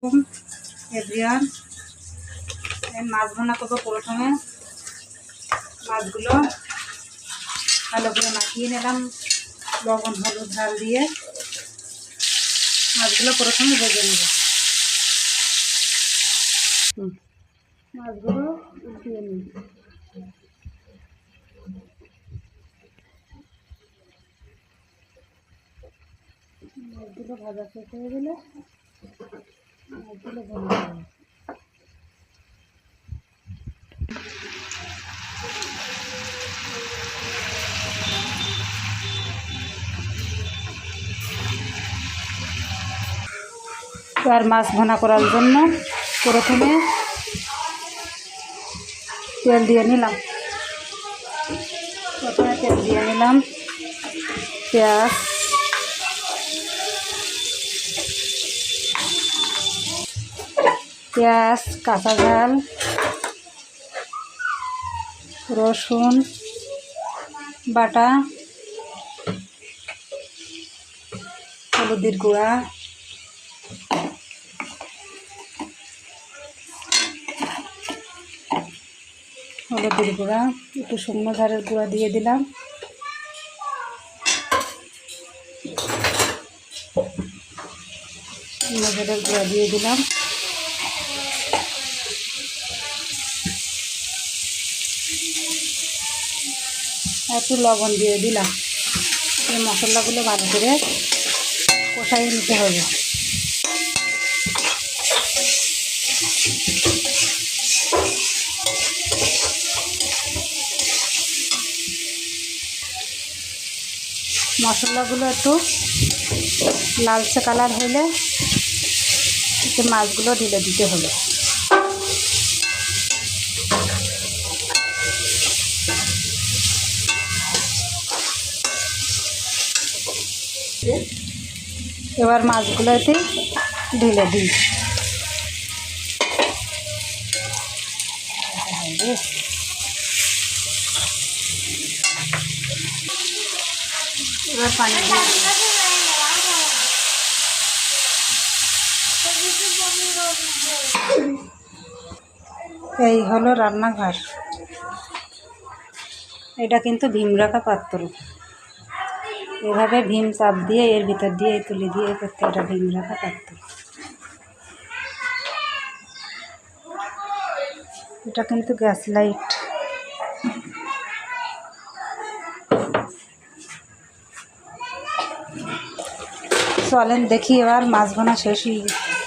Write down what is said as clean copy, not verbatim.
Everyone, মাছ ভুনা করবো। প্রথমে মাছগুলো ভালো করে মাখিয়ে নিলাম লবণ হলুদ ঝাল দিয়ে। মাছগুলো প্রথমে ভেজে নেব। মাছগুলো উল্টিয়ে নিই। মাছগুলো ভাজা শেষ হয়ে গেলে মাছগুলো ভেজে নেব। আর মাছ ভুনা করার জন্য প্রথমে তেল দিয়ে নিলাম। পেঁয়াজ, কাঁচা ঝাল, রসুন বাটা, হলুদের গুঁড়া, একটু শুকনো ঝালের গুঁড়া দিয়ে দিলাম। একটু লবণ দিয়ে দিলাম। এই মশলাগুলো ভালো করে কষাইয়ে নিতে হবে। মশলাগুলো একটু লালচে কালার হলে মাছগুলো ঢেলে দিতে হবে। এবার মাছগুলো এতে ঢেলে দিই। এবার পানি দিয়ে এই হলো রান্নাঘর। এটা কিন্তু ভীম রাখা পাত্র। এভাবে ভীম চাপ দিয়ে এর ভিতর দিয়ে তুলে দিয়ে করতে, এটা ভীম রাখা পাত্র। এটা কিন্তু গ্যাস লাইট। চলেন দেখি এবার মাছ ভুনা শেষ হয়ে গেছে।